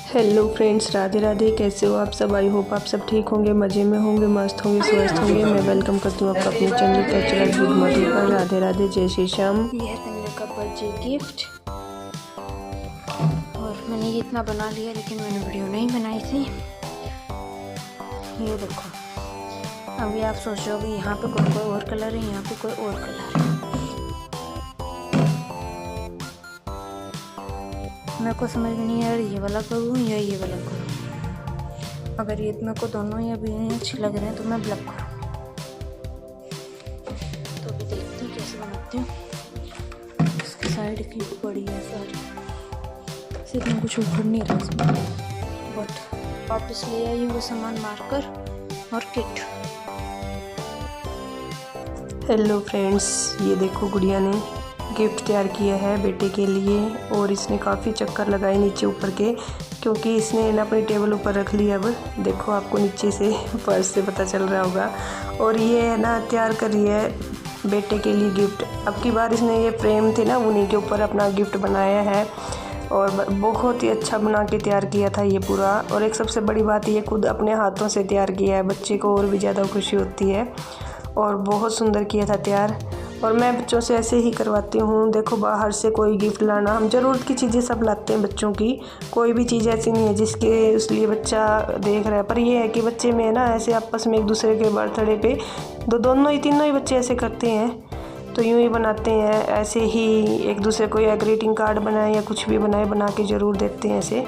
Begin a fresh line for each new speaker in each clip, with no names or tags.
Hello friends, Radhe Radhe. कैसे हो आप सब? आई होप आप सब ठीक होंगे, मज़े में होंगे, मस्त होंगे, स्वस्थ होंगे। मैं वेलकम करती हूँ आपका अपने चैनल कल्चरल गुड मधु पर। राधे राधे, जय श्री श्याम।
ये है तन्नू का बर्थडे गिफ्ट और मैंने ये इतना बना लिया, लेकिन मैंने वीडियो नहीं बनाई थी। ये देखो, अभी आप सोच रहे हो कि यहाँ पे कोई और कलर है, यहाँ पे कोई और कलर है। मेरे को समझ में नहीं आ रही ये वाला करूँ या ये वाला करूँ। अगर ये मेरे को दोनों ही अभी अच्छे लग रहे हैं तो मैं ब्लैक करूँ। तो अभी देखते हैं कैसे बनाती हूँ। इसकी साइड की बड़ी है सारी, सिर्फ मैं कुछ उखड़ नहीं रहा इसमें। बट वापस ले आई हूँ वो सामान, मार्कर और किट।
हेलो फ्रेंड्स, ये देखो गुड़िया ने गिफ्ट तैयार किया है बेटे के लिए। और इसने काफ़ी चक्कर लगाए नीचे ऊपर के, क्योंकि इसने ना अपनी टेबल ऊपर रख लिया। अब देखो, आपको नीचे से फर्श से पता चल रहा होगा। और ये है ना, तैयार कर रही है बेटे के लिए गिफ्ट। अब की बार इसने ये फ्रेम थे ना, उन्हीं के ऊपर अपना गिफ्ट बनाया है और बहुत ही अच्छा बना के तैयार किया था ये पूरा। और एक सबसे बड़ी बात, ये खुद अपने हाथों से तैयार किया है। बच्चे को और भी ज़्यादा खुशी होती है और बहुत सुंदर किया था तैयार। और मैं बच्चों से ऐसे ही करवाती हूँ। देखो, बाहर से कोई गिफ्ट लाना, हम ज़रूरत की चीज़ें सब लाते हैं बच्चों की। कोई भी चीज़ ऐसी नहीं है जिसके इसलिए बच्चा देख रहा है। पर ये है कि बच्चे में ना ऐसे आपस में एक दूसरे के बर्थडे पे दोनों ही तीनों ही बच्चे ऐसे करते हैं। तो यूँ ही बनाते हैं, ऐसे ही एक दूसरे को या ग्रीटिंग कार्ड बनाए या कुछ भी बनाए, बना के ज़रूर देते हैं ऐसे।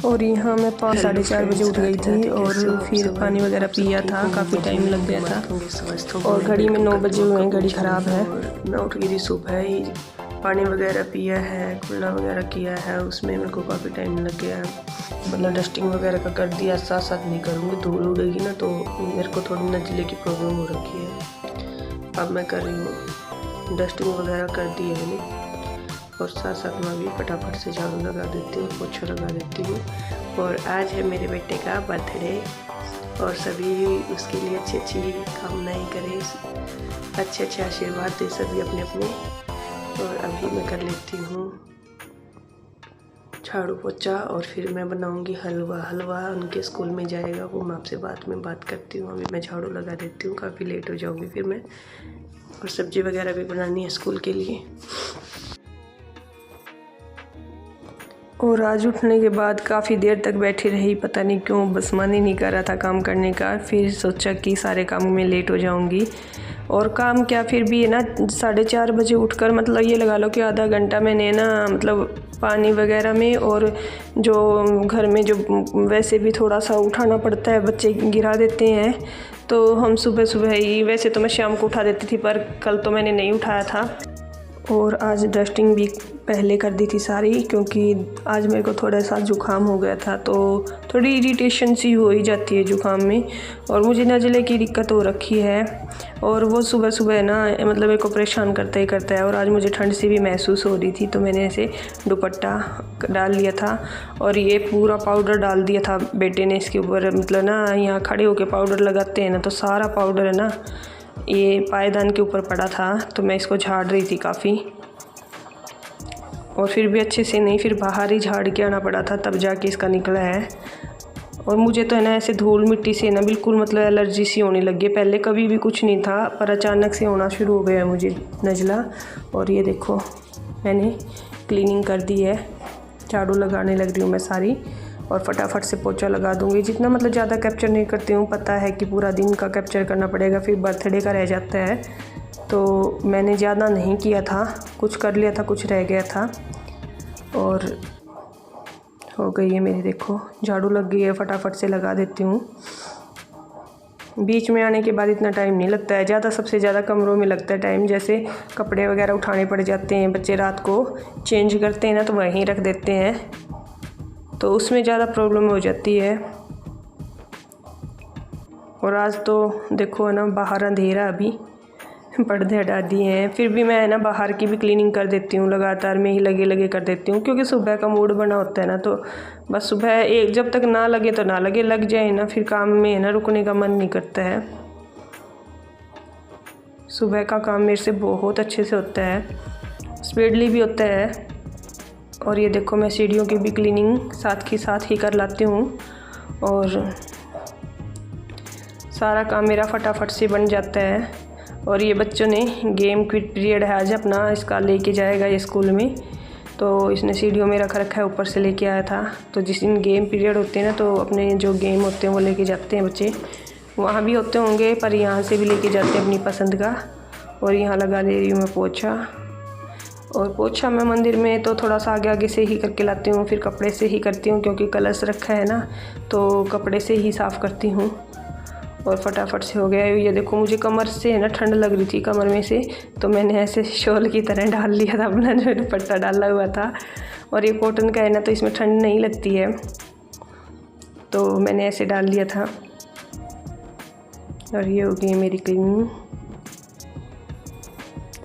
और यहाँ मैं 5 साढ़े 4 बजे उठ गई थी और फिर पानी वगैरह पिया था। काफ़ी टाइम लग गया था और घड़ी में 9 बजे हुए हैं, घड़ी ख़राब है। मैं उठ गई थी सुबह ही, पानी वगैरह पिया है, कुल्ला वगैरह किया है। उसमें मेरे को काफ़ी टाइम लग गया है। मतलब डस्टिंग वगैरह का कर दिया, साथ साथ नहीं करूँगी, धूल उड़ेगी ना तो मेरे को थोड़ी नज़ले की प्रॉब्लम हो रखी है। अब मैं कर रही हूँ, डस्टिंग वगैरह कर दी है मैंने और साथ साथ मैं भी फटाफट से झाड़ू लगा देती हूँ, पोछा लगा देती हूँ। और आज है मेरे बेटे का बर्थडे और सभी उसके लिए अच्छी अच्छी कामनाएं करें, अच्छे अच्छे आशीर्वाद दे सभी अपने अपने। और अभी मैं कर लेती हूँ झाड़ू पोछा और फिर मैं बनाऊँगी हलवा उनके स्कूल में जाएगा, वो मैं आपसे बाद में बात करती हूँ। अभी मैं झाड़ू लगा देती हूँ, काफ़ी लेट हो जाऊँगी फिर मैं। और सब्ज़ी वगैरह भी बनानी है स्कूल के लिए। और आज उठने के बाद काफ़ी देर तक बैठी रही, पता नहीं क्यों, बस मन ही नहीं कर रहा था काम करने का। फिर सोचा कि सारे काम में लेट हो जाऊंगी। और काम क्या, फिर भी है ना 4:30 बजे उठकर, मतलब ये लगा लो कि आधा घंटा मैंने ना, मतलब पानी वगैरह में और जो घर में जो वैसे भी थोड़ा सा उठाना पड़ता है, बच्चे गिरा देते हैं। तो हम सुबह सुबह ही, वैसे तो मैं शाम को उठा देती थी पर कल तो मैंने नहीं उठाया था। और आज डस्टिंग भी पहले कर दी थी सारी, क्योंकि आज मेरे को थोड़ा सा जुकाम हो गया था। तो थोड़ी इरिटेशन सी हो ही जाती है जुकाम में, और मुझे नज़ले की दिक्कत हो रखी है। और वो सुबह सुबह ना, मतलब मेरे को परेशान करता ही करता है। और आज मुझे ठंड सी भी महसूस हो रही थी, तो मैंने ऐसे दुपट्टा डाल लिया था और ये पूरा पाउडर डाल दिया था बेटे ने इसके ऊपर। मतलब ना, यहाँ खड़े होकर पाउडर लगाते हैं ना, तो सारा पाउडर है ना ये पायदान के ऊपर पड़ा था। तो मैं इसको झाड़ रही थी काफ़ी, और फिर भी अच्छे से नहीं, फिर बाहर ही झाड़ के आना पड़ा था, तब जाके इसका निकला है। और मुझे तो है ना ऐसे धूल मिट्टी से ना बिल्कुल मतलब एलर्जी सी होने लगी है। पहले कभी भी कुछ नहीं था, पर अचानक से होना शुरू हो गया है मुझे नज़ला। और ये देखो, मैंने क्लीनिंग कर दी है, झाड़ू लगाने लग रही हूँ मैं सारी, और फटाफट से पोछा लगा दूँगी। जितना मतलब ज़्यादा कैप्चर नहीं करती हूँ, पता है कि पूरा दिन का कैप्चर करना पड़ेगा, फिर बर्थडे का रह जाता है। तो मैंने ज़्यादा नहीं किया था, कुछ कर लिया था, कुछ रह गया था। और हो गई है मेरी, देखो झाड़ू लग गई है, फटाफट से लगा देती हूँ। बीच में आने के बाद इतना टाइम नहीं लगता है ज़्यादा, सबसे ज़्यादा कमरों में लगता है टाइम। जैसे कपड़े वगैरह उठाने पड़ जाते हैं, बच्चे रात को चेंज करते हैं ना, तो वहीं रख देते हैं, तो उसमें ज़्यादा प्रॉब्लम हो जाती है। और आज तो देखो है ना, बाहर अंधेरा, अभी पर्दे हटा दिए हैं। फिर भी मैं है ना बाहर की भी क्लीनिंग कर देती हूँ, लगातार में ही लगे लगे कर देती हूँ, क्योंकि सुबह का मूड बना होता है ना। तो बस सुबह एक, जब तक ना लगे तो ना लगे, लग जाए ना फिर काम में है ना रुकने का मन नहीं करता है। सुबह का काम मेरे से बहुत अच्छे से होता है, स्पीडली भी होता है। और ये देखो मैं सीढ़ियों की भी क्लीनिंग साथ ही कर लाती हूँ और सारा काम मेरा फटाफट से बन जाता है। और ये बच्चों ने गेम क्विट पीरियड है आज अपना, इसका लेके जाएगा ये स्कूल में, तो इसने सीढ़ियों में रख रखा है, ऊपर से लेके आया था। तो जिस दिन गेम पीरियड होते हैं ना तो अपने जो गेम होते हैं वो लेके जाते हैं बच्चे, वहाँ भी होते होंगे पर यहाँ से भी लेके जाते हैं अपनी पसंद का। और यहाँ लगा ले रही हूँ मैं पोछा, और पोछा मैं मंदिर में तो थोड़ा सा आगे से ही करके लाती हूँ, फिर कपड़े से ही करती हूँ क्योंकि कलश रखा है ना, तो कपड़े से ही साफ़ करती हूँ और फटाफट से हो गया। ये देखो मुझे कमर से है ना ठंड लग रही थी कमर में से, तो मैंने ऐसे शॉल की तरह डाल लिया था अपना जो दुपट्टा डाला हुआ था। और ये कॉटन का है ना तो इसमें ठंड नहीं लगती है, तो मैंने ऐसे डाल लिया था। और ये हो गई मेरी क्लीनिंग।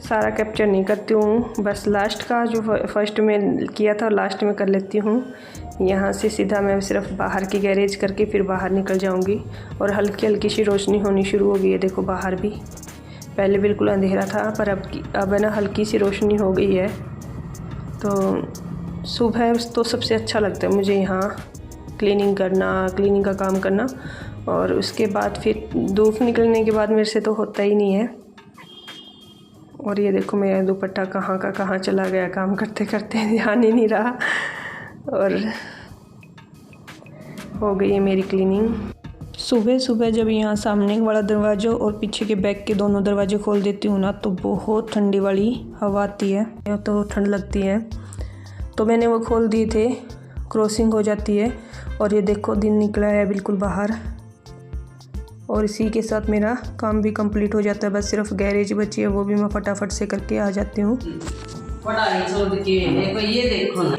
सारा कैप्चर नहीं करती हूँ, बस लास्ट का जो फर्स्ट में किया था लास्ट में कर लेती हूँ। यहाँ से सीधा मैं सिर्फ बाहर की गैरेज करके फिर बाहर निकल जाऊँगी। और हल्की हल्की सी रोशनी होनी शुरू हो गई है, देखो बाहर भी, पहले बिल्कुल अंधेरा था पर अब है ना हल्की सी रोशनी हो गई है। तो सुबह तो सबसे अच्छा लगता है मुझे यहाँ क्लीनिंग का काम करना। और उसके बाद फिर धूप निकलने के बाद मेरे से तो होता ही नहीं है। और ये देखो मेरा दुपट्टा कहाँ का कहाँ चला गया, काम करते करते ध्यान ही नहीं रहा। और हो गई है मेरी क्लीनिंग। सुबह सुबह जब यहाँ सामने वाला दरवाज़ा और पीछे के बैक के दोनों दरवाजे खोल देती हूँ ना तो बहुत ठंडी वाली हवा आती है, तो ठंड लगती है। तो मैंने वो खोल दिए थे, क्रॉसिंग हो जाती है। और ये देखो दिन निकला है बिल्कुल बाहर, और इसी के साथ मेरा काम भी कंप्लीट हो जाता है। बस सिर्फ गैरेज बची है, वो भी मैं फटाफट से करके आ जाती हूँ।
पढ़ाई छोड़ के ये देखो ना,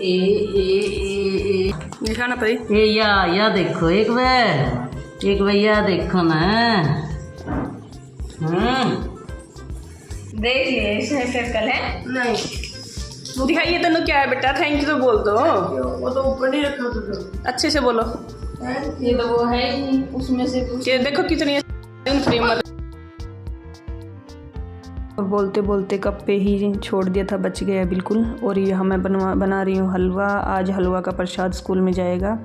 दिखाना पड़ी
ये या देखो एक भैया देखो ना।
देख लिए इसमें सर्कल है नहीं, दिखाइए तेनों क्या है बेटा, थैंक यू तो बोल दो।
वो तो ऊपर नहीं रखा तो
अच्छे से बोलो।
ये तो वो है ही उसमें से
ये देखो कितनी फ्रेम। और बोलते बोलते कप पे ही छोड़ दिया था, बच गया बिल्कुल। और यहाँ मैं बना रही हूँ हलवा। आज हलवा का प्रसाद स्कूल में जाएगा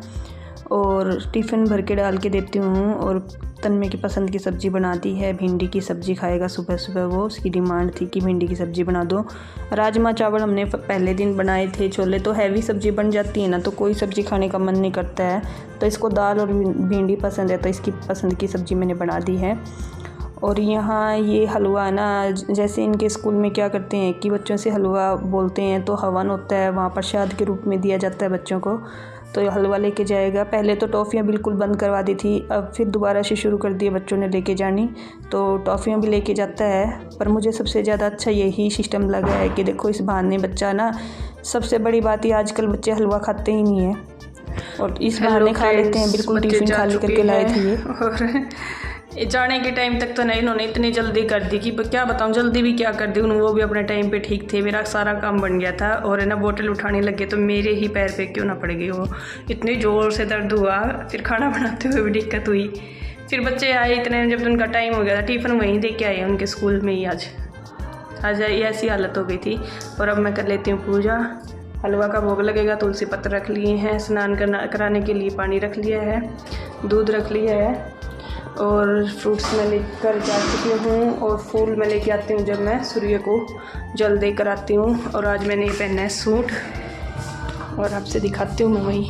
और टिफ़िन भर के डाल के देती हूँ। और तन्मय की पसंद की सब्ज़ी बना दी है, भिंडी की सब्ज़ी खाएगा सुबह सुबह, वो उसकी डिमांड थी कि भिंडी की सब्ज़ी बना दो। राजमा चावल हमने पहले दिन बनाए थे, छोले तो हैवी सब्ज़ी बन जाती है ना तो कोई सब्ज़ी खाने का मन नहीं करता है, तो इसको दाल और भिंडी पसंद है तो इसकी पसंद की सब्ज़ी मैंने बना दी है। और यहाँ ये हलवा ना, जैसे इनके स्कूल में क्या करते हैं कि बच्चों से हलवा बोलते हैं तो हवन होता है, वहाँ प्रसाद के रूप में दिया जाता है बच्चों को। तो हलवा लेके जाएगा। पहले तो टॉफ़ियाँ बिल्कुल बंद करवा दी थी, अब फिर दोबारा से शुरू कर दिए बच्चों ने लेके जानी, तो टॉफ़ियाँ भी लेके जाता है। पर मुझे सबसे ज़्यादा अच्छा यही सिस्टम लगा है कि देखो इस बहाने बच्चा ना, सबसे बड़ी बात ये आजकल बच्चे हलवा खाते ही नहीं है और इस बहाने खा लेते हैं। बिल्कुल टिफ़िन खाली करके लाए थे ये। और जाने के टाइम तक तो नहीं, इन्होंने इतनी जल्दी कर दी कि क्या बताऊँ, जल्दी भी क्या कर दी उन्होंने, वो भी अपने टाइम पे ठीक थे। मेरा सारा काम बन गया था और है ना बोतल उठाने लगे तो मेरे ही पैर पे क्यों ना पड़ गई, वो इतनी ज़ोर से दर्द हुआ। फिर खाना बनाते हुए भी दिक्कत हुई। फिर बच्चे आए इतने, जब उनका टाइम हो गया था टिफ़िन वहीं दे के आए उनके स्कूल में ही। आज ऐसी हालत हो गई थी। और अब मैं कर लेती हूँ पूजा। हलवा का भोग लगेगा, तुलसी पत्र रख लिए हैं, स्नान कराने के लिए पानी रख लिया है, दूध रख लिया है और फ्रूट्स मैं लेकर जा चुकी हूँ। और फूल मैं लेके आती हूँ जब मैं सूर्य को जल दे कर आती हूँ। और आज मैंने ये पहना है सूट और आपसे दिखाती हूँ मैं वही।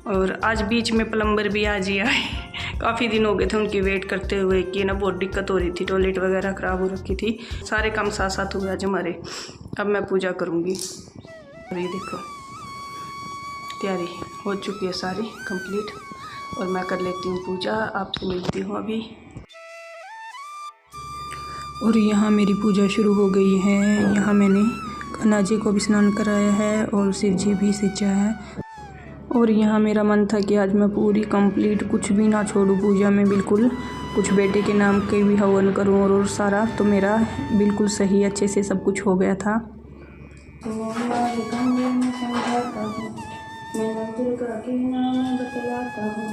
और आज बीच में प्लम्बर भी आज ही आए, काफ़ी दिन हो गए थे उनकी वेट करते हुए कि ना बहुत दिक्कत हो रही थी, टॉयलेट वगैरह ख़राब हो रखी थी। सारे काम साथ साथ हुए आज हमारे। अब मैं पूजा करूँगी। और ये देखो तैयारी हो चुकी है सारी कंप्लीट, और मैं कर लेती हूँ पूजा। आपसे मिलती हूँ अभी। और यहाँ मेरी पूजा शुरू हो गई है। यहाँ मैंने कान्हा जी को भी स्नान कराया है और शिव जी भी सिंचा है। और यहाँ मेरा मन था कि आज मैं पूरी कंप्लीट कुछ भी ना छोड़ूँ पूजा में, बिल्कुल कुछ बेटे के नाम के भी हवन करूँ और सारा, तो मेरा बिल्कुल सही अच्छे से सब कुछ हो गया था। तो मेरा दुर्गा के नाम बतलाता हूँ,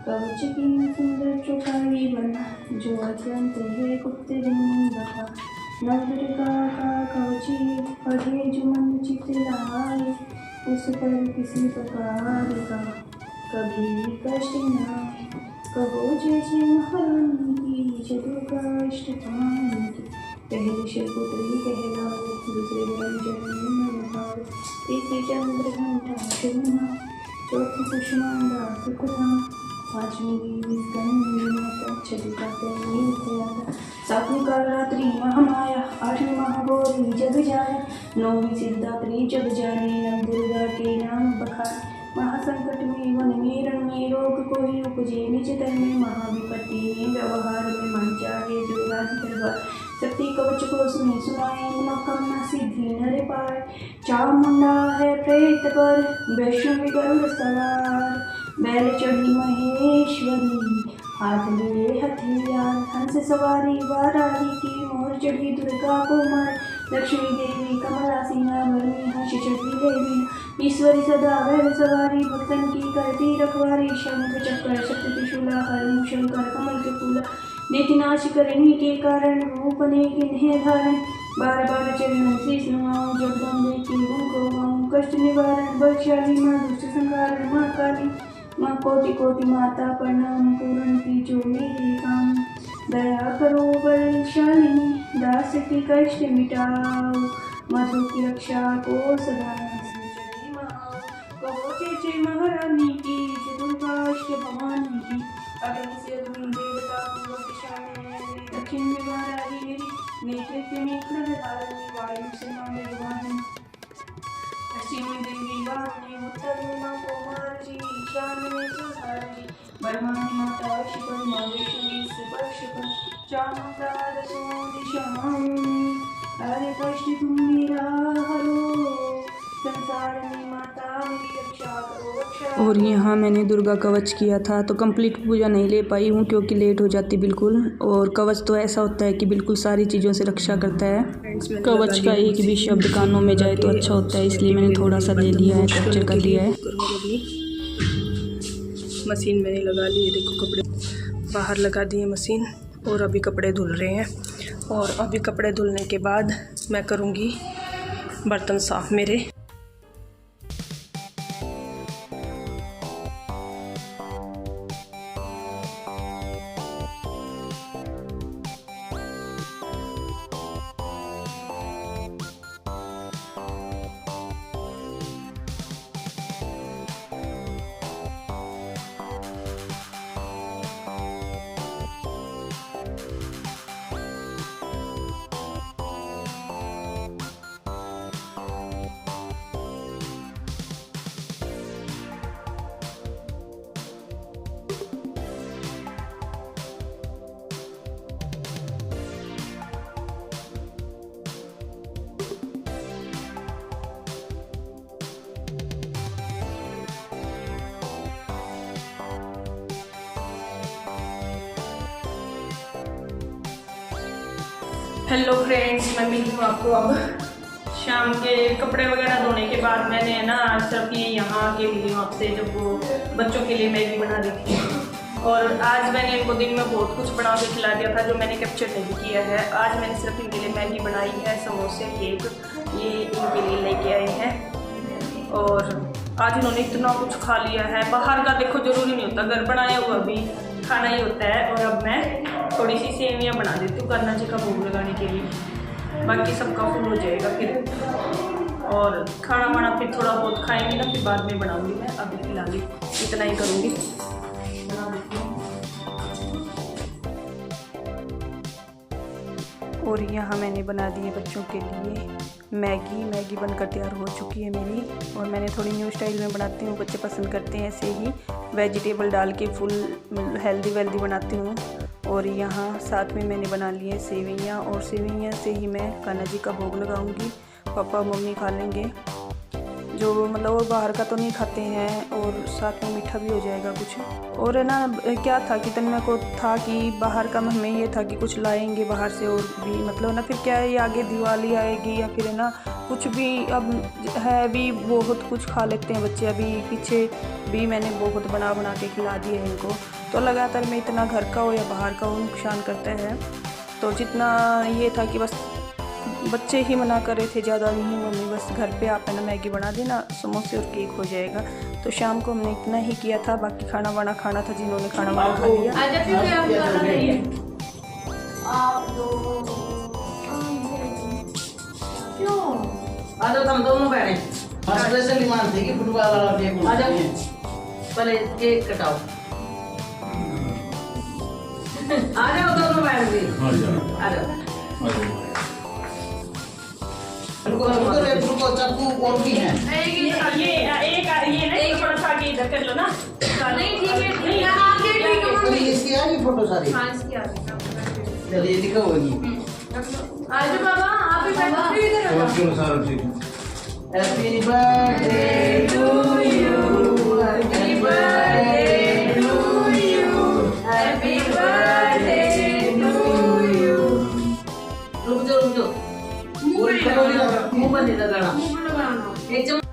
कवच की सुंदर चौपाई बना, जो अत्यंत है गुप्त बता। नव दुर्गा का कवची पढ़े जो मन चित लाए,
उस पर किसी प्रकार का कभी कष्ट ना, कहो जय जय महारानी की, जदू कष्ट पानी की। पहले शिवपुत्री कहलाओ, दूसरे रंजन भाव, तीसरी चंद्र घंटा चुना, चौथी कुष्मांडा सुखना, पांचवी देवी स्कंदी माता, छठी कात्यायनी प्रयाता, सातवीं कालरात्रि महामाया, आठवीं महागौरी जग जाया, नौवीं सिद्धात्री जग जानी, नव दुर्गा के नाम बखान। महासंकट में वन में रण में रोग कोई उपजे, निज तन में महाविपत्ति में, व्यवहार में मन चाहे जो राज दरबार। शक्ति कवच को सुने सुनाए, मनोकामना सिद्धि नर पार। चामुंडा है प्रेत पर, वैष्णवी गरुड़ सवार, बैल चढ़ी महेश्वरी, हाथ लिए हथियार। हंस सवारी वाराही की, मोर चढ़ी दुर्गा कुमार। लक्ष्मी देवी कमला सीना, वर में हंस चढ़ी देवी। ईश्वरी सदा वैल सवारी, भक्तन की करती रखवारी। शंख चक्र शक्ति त्रिशूला, हर शंकर कमल के फूला। नीति नाश करने के कारण, रूप ने किन्हें धारण। बार बार चरण शीश नवाऊं, जगदम्बे की गुण को गाऊं। कष्ट निवारण बलशाली माँ, दुष्ट संहारण माँ काली। माँ कोटि कोटि माता प्रणाम, पूर्ण की जो मेरे काम। दया करो बलशालिनी, दास की कष्ट मिटाओ। मधु की रक्षा को सदा कहो जय जय महारानी की, दुर्गा भवानी की। अग्नि से अग्नि देवता पूर्व दिशा में, दक्षिण में वाराही मेरी, नेतृत्व में खड्गधारिणी, वायु से मां वाहन। पश्चिम में देवी वाहिनी, उत्तर में मां कुमार जी, ईशान में सुधार जी। ब्रह्मा की माता शिवर, मां विष्णु स्पर्श पर। चामुंडा दसों दिशाओं में, हरे कष्ट तुम मेरा हरो। संसार में माता मेरी रक्षा करो, रक्षा। और यहाँ मैंने दुर्गा कवच किया था, तो कंप्लीट पूजा नहीं ले पाई हूँ क्योंकि लेट हो जाती बिल्कुल। और कवच तो ऐसा होता है कि बिल्कुल सारी चीज़ों से रक्षा करता है। कवच का एक भी शब्द कानों में जाए तो अच्छा होता है, इसलिए मैंने थोड़ा सा ले लिया है, कैप्चर कर लिया है।
मशीन मैंने लगा ली है, देखो कपड़े बाहर लगा दिए मशीन, और अभी कपड़े धुल रहे हैं। और अभी कपड़े धुलने के बाद मैं करूँगी बर्तन साफ़ मेरे। हेलो फ्रेंड्स, मैं मिली हूँ आपको अब शाम के कपड़े वगैरह धोने के बाद। मैंने ना सिर्फ ये यहाँ आके मिली हूँ आपसे, जब वो बच्चों के लिए मैगी बना रही थी। और आज मैंने इनको दिन में बहुत कुछ बना के खिला दिया था जो मैंने कैप्चर नहीं किया है। आज मैंने सिर्फ इनके लिए मैगी बनाई है, समोसे, केक, ये इनके लिए लेके आए हैं। और आज इन्होंने इतना कुछ खा लिया है। बाहर का देखो ज़रूरी नहीं होता, घर बनाया हुआ भी खाना ही होता है। और अब मैं थोड़ी सी सेवियाँ बना देती हूँ कान्हा जी का भोग लगाने के लिए, बाकी सबका फुल हो जाएगा फिर। और खाना वाना फिर थोड़ा बहुत खाएंगे ना, फिर बाद में बनाऊंगी मैं, अभी फिलहाल इतना ही करूँगी। बना देती हूँ। और यहाँ मैंने बना दी है बच्चों के लिए मैगी बनकर तैयार हो चुकी है मेरी। और मैंने थोड़ी न्यू स्टाइल में बनाती हूँ, बच्चे पसंद करते हैं ऐसे ही, वेजिटेबल डाल के फुल हेल्दी बनाती हूँ। और यहाँ साथ में मैंने बना ली है सेवइयाँ, और सेवइयाँ से ही मैं कान्हा जी का भोग लगाऊंगी। पापा मम्मी खा लेंगे, जो मतलब वो बाहर का तो नहीं खाते हैं, और साथ में मीठा भी हो जाएगा कुछ। और है ना, क्या था कि तन्मय को था कि बाहर का हमें ये था कि कुछ लाएंगे बाहर से, और भी मतलब ना फिर क्या है, ये आगे दिवाली आएगी या फिर है ना कुछ भी अब है भी, बहुत कुछ खा लेते हैं बच्चे। अभी पीछे भी मैंने बहुत बना के खिला दिए हैं इनको। तो लगातार में इतना घर का हो या बाहर का हो नुकसान करता है। तो जितना ये था कि बस
बच्चे ही मना कर रहे थे, ज़्यादा नहीं मम्मी बस घर पे आप है ना मैगी बना देना, समोसे और केक हो जाएगा। तो शाम को हमने इतना ही किया था, बाकी खाना वाना खाना था जिन्होंने खाना वाना खा लिया।
आ जाओ तुम दोनों बहने स्पेशली मानते कि फुटबॉल वाला केक आ जाओ, पहले केक कटाओ। आ जाओ दोनों बहन भी आ जाओ। रुको चाकू और भी है
ये थोड़ा सा आगे इधर कर लो ना।
नहीं ठीक है आगे ठीक है मम्मी।
इसकी आ गई फोटो सारी।
हाँ इसकी आ गई।
चलिए दिखाओगी।
आज बाबा आप ही बैठो इधर आ जाओ।
Happy birthday to you, happy birthday to you, happy birthday to you. रुक जाओ मुंह पर नहीं लगाना। एक चम्मच।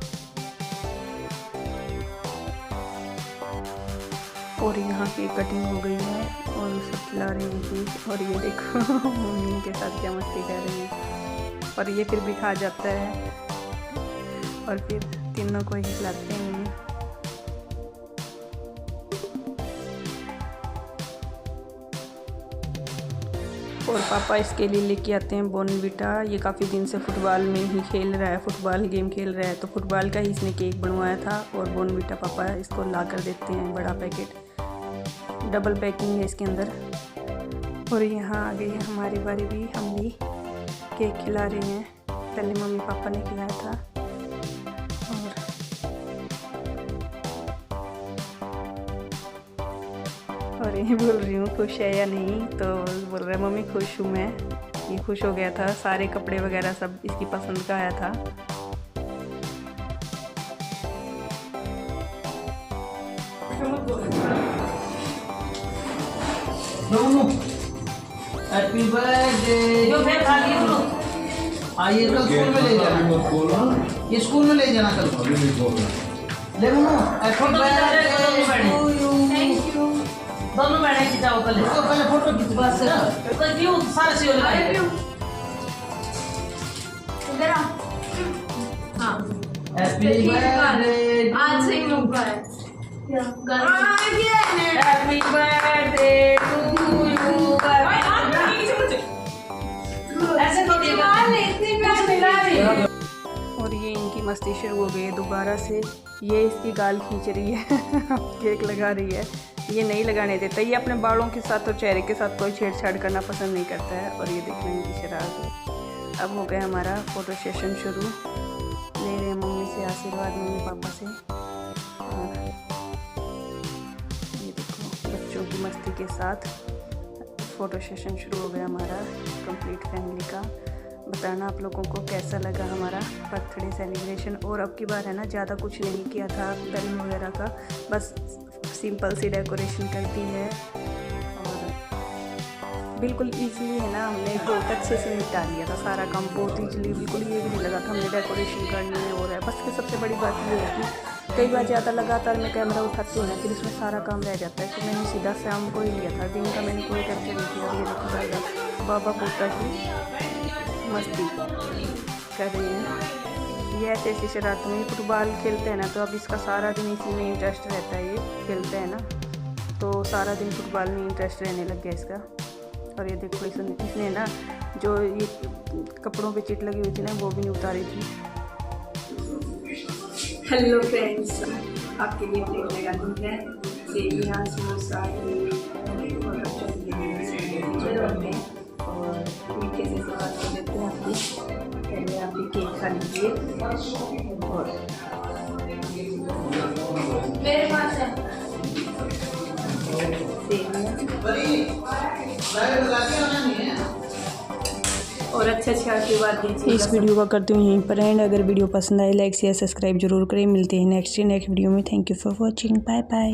और यहाँ केक कटिंग हो गई है और सब खिला रहे हैं केक। और ये देखो मम्मी के साथ क्या मस्ती कर रही है। और ये फिर भी खा जाता है और फिर तीनों को ही खिलाते हैं। और पापा इसके लिए लेके आते हैं बॉर्नवीटा। ये काफ़ी दिन से फुटबॉल में ही खेल रहा है, फुटबॉल गेम खेल रहा है, तो फुटबॉल का ही इसने केक बनवाया था। और बॉर्नवीटा पापा इसको ला कर देते हैं, बड़ा पैकेट, डबल पैकिंग है इसके अंदर। और यहाँ आ गई है हमारी बारी भी, हम भी केक खिला रहे हैं। पहले मम्मी पापा ने खिलाया था। और ये बोल रही हूँ खुश है या नहीं, तो बोल रहा है मम्मी खुश हूँ मैं। ये खुश हो गया था, सारे कपड़े वगैरह सब इसकी पसंद का आया था।
Happy birthday. जो फिर खा लिए बोलो। आइए कल स्कूल में ले जाना, ये स्कूल में ले जाना कल। ले Munnu happy birthday to you.
Thank you.
दोनों बैठे खिंचाओ पहले, तो पहले फोटो खींच बस तो क्यों सारा से लगा
इधर आ। हां
हैप्पी बर्थडे
आज से मौका है।
Happy birthday to you. ऐसे तो
और ये इनकी मस्ती शुरू हो गई है दोबारा से। ये इसकी गाल खींच रही है केक लगा रही है। ये नहीं लगाने देता, ये अपने बालों के साथ और चेहरे के साथ कोई छेड़छाड़ करना पसंद नहीं करता है। और ये देखो इनकी शरारत। अब हो गया हमारा फ़ोटो सेशन शुरू। ले रहे हैं मम्मी से आशीर्वाद, मम्मी पापा से। और ये देखो बच्चों की मस्ती के साथ फ़ोटो सेशन शुरू हो गया हमारा कंप्लीट फैमिली का। बताना आप लोगों को कैसा लगा हमारा बर्थडे सेलिब्रेशन। और अब की बार है ना ज़्यादा कुछ नहीं किया था बैलून वगैरह का, बस सिंपल सी डेकोरेशन कर दी है। और बिल्कुल ईजीली है ना, हमने बहुत अच्छे से निपटा लिया था सारा काम, बहुत ईजीली। बिल्कुल ये भी नहीं लगा था हमने डेकोरेशन करनी है। और बस कि सबसे बड़ी बात ये है कि कई बार ज़्यादा लगातार मैं कैमरा उठाती हूँ ना, फिर इसमें सारा काम रह जाता है। तो मैंने सीधा शाम को ही लिया था, दिन का मैंने कोई करके नहीं किया। ये देखो दादा बाबा पोता की मस्ती कर रही है। ये ऐसे ऐसी शरारत में फुटबॉल खेलते हैं ना, तो अब इसका सारा दिन इसी में इंटरेस्ट रहता है। ये खेलते हैं ना, तो सारा दिन फुटबॉल में इंटरेस्ट रहने लग गया इसका। और ये देखो इसने ना जो ये कपड़ों पे चिट लगी हुई थी ना, वो भी नहीं उतारी थी।
हेलो फ्रेंड्स, आपके लिए प्लेट लगा दी है। सेवियां, समोसा और मीठे से शुरुआत कर देते हैं आपकी। पहले आप भी केक खा लीजिए। और
मेरे पास है
और अच्छे आशीर्वाद दीजिए।
इस वीडियो का करती हूँ यहीं पर एंड। अगर वीडियो पसंद आए लाइक शेयर सब्सक्राइब जरूर करें। मिलते हैं नेक्स्ट वीडियो में। Thank you for watching. Bye bye.